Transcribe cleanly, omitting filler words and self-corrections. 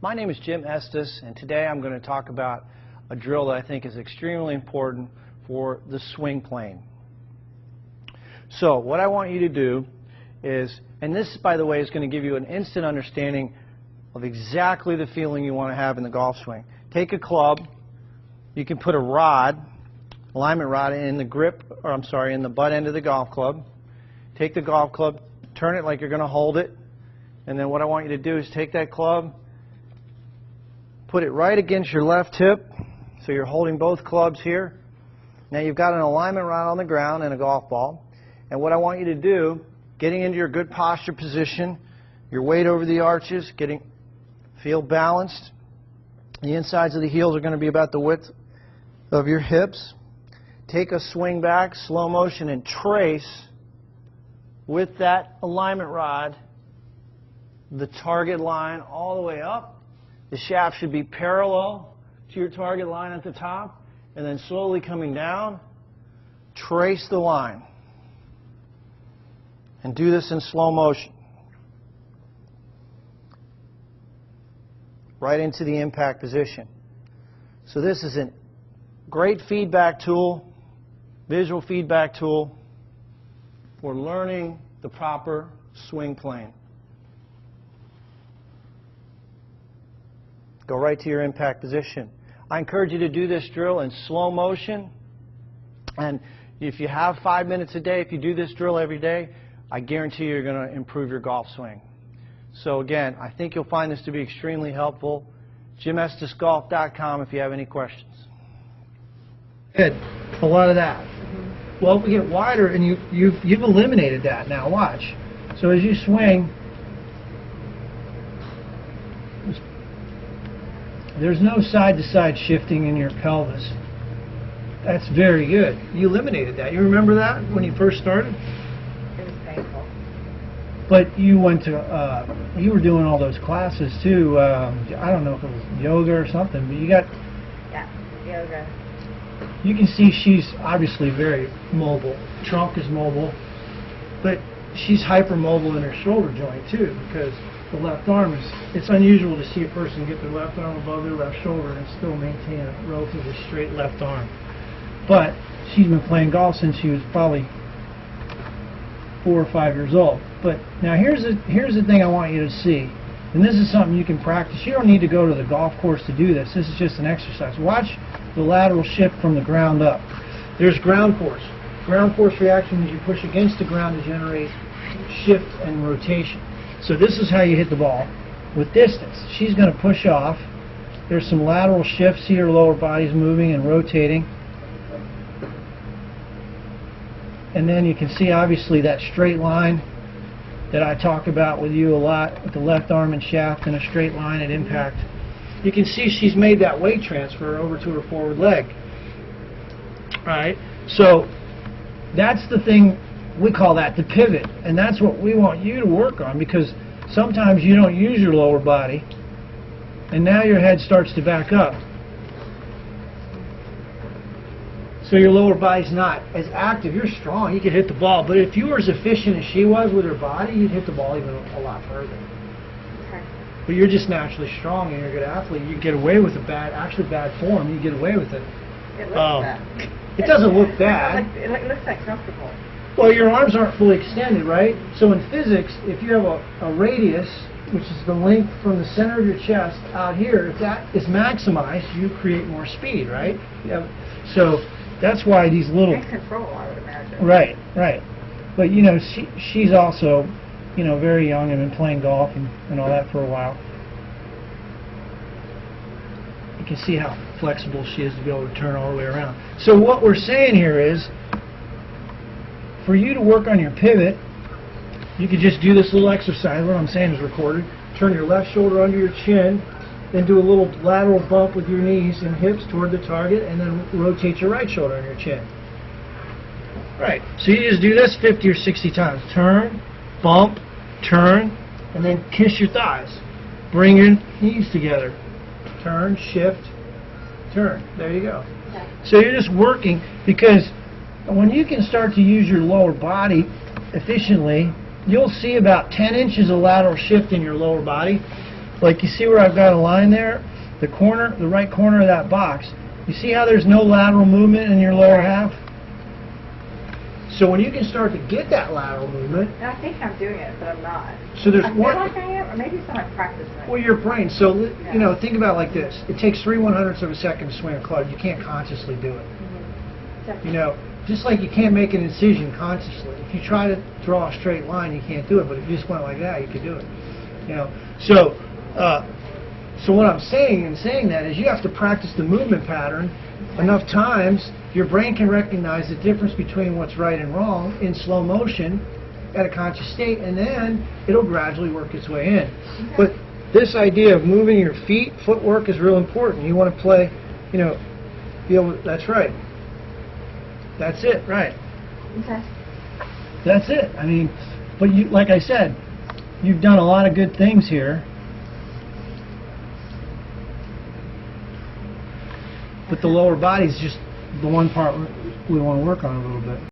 My name is Jim Estes, and today I'm going to talk about a drill that I think is extremely important for the swing plane. So what I want you to do is, and this, by the way, is going to give you an instant understanding of exactly the feeling you want to have in the golf swing. Take a club. You can put a rod, alignment rod, in the grip, or I'm sorry, in the butt end of the golf club. Take the golf club, turn it like you're going to hold it, and then what I want you to do is take that club, put it right against your left hip, so you're holding both clubs here. Now you've got an alignment rod on the ground and a golf ball, and what I want you to do, getting into your good posture position, your weight over the arches, feel balanced. The insides of the heels are going to be about the width of your hips. Take a swing back, slow motion, and trace with that alignment rod the target line all the way up. The shaft should be parallel to your target line at the top, and then slowly coming down, trace the line. And do this in slow motion. Right into the impact position. So this is a great feedback tool, visual feedback tool for learning the proper swing plane. Go right to your impact position. I encourage you to do this drill in slow motion, and if you have 5 minutes a day, if you do this drill every day, I guarantee you're going to improve your golf swing. So again, I think you'll find this to be extremely helpful. JimEstesGolf.com if you have any questions. Good. A lot of that. Well, if we get wider, and you've eliminated that now, watch. So as you swing, there's no side-to-side shifting in your pelvis. That's very good. You eliminated that. You remember that when you first started? It was painful. But you went to, you were doing all those classes too. I don't know if it was yoga or something, but you got... Yeah, yoga. You can see she's obviously very mobile. Trunk is mobile, but she's hypermobile in her shoulder joint too, because the left arm is, it's unusual to see a person get their left arm above their left shoulder and still maintain a relatively straight left arm. But she's been playing golf since she was probably 4 or 5 years old. But now here's the thing I want you to see, and this is something you can practice. You don't need to go to the golf course to do this. This is just an exercise. Watch the lateral shift from the ground up. There's ground force. Ground force reaction is you push against the ground to generate shift and rotation. So this is how you hit the ball with distance. She's going to push off. There's some lateral shifts. See her lower body's moving and rotating. And then you can see obviously that straight line that I talk about with you a lot, with the left arm and shaft in a straight line at impact. You can see she's made that weight transfer over to her forward leg. Alright, so that's the thing, we call that the pivot, and that's what we want you to work on, because sometimes you don't use your lower body, and now your head starts to back up. So your lower body's not as active. You're strong, you could hit the ball, but if you were as efficient as she was with her body, you'd hit the ball even a lot further. Okay. But you're just naturally strong and you're a good athlete. You get away with actually bad form, you get away with it. It looks bad. It doesn't look bad. It looks like comfortable. Well, your arms aren't fully extended, right? So in physics, if you have a radius, which is the length from the center of your chest out here, if that is maximized, you create more speed, right? So that's why these little... And control, I would imagine. Right, right. But, you know, she's also, you know, very young and been playing golf and all that for a while. You can see how flexible she is to be able to turn all the way around. So what we're saying here is, for you to work on your pivot, you could just do this little exercise. What I'm saying is recorded. Turn your left shoulder under your chin, then do a little lateral bump with your knees and hips toward the target, and then rotate your right shoulder on your chin. Right. So you just do this 50 or 60 times. Turn, bump, turn, and then kiss your thighs. Bring your knees together. Turn, shift, turn. There you go. Okay. So you're just working, because when you can start to use your lower body efficiently, you'll see about 10 inches of lateral shift in your lower body. like you see where I've got a line there, the corner, the right corner of that box, you see how there's no lateral movement in your lower half? So when you can start to get that lateral movement, And I think I'm doing it, but I'm not. so there's I feel one, like I am, or maybe it's not my practice. well, your brain, so, you know, think about it like this. It takes 3/100ths of a second to swing a club. You can't consciously do it. You know, just like you can't make an incision consciously. If you try to draw a straight line, you can't do it, but if you just went like that, you could do it. You know, so what I'm saying in saying that is you have to practice the movement pattern enough times, your brain can recognize the difference between what's right and wrong in slow motion at a conscious state, and then it'll gradually work its way in. But this idea of moving your feet, footwork is real important. You want to play, you know, be able to, that's right. That's it, right. Okay. That's it. I mean, but you, like I said, you've done a lot of good things here. But the lower body is just the one part we want to work on a little bit.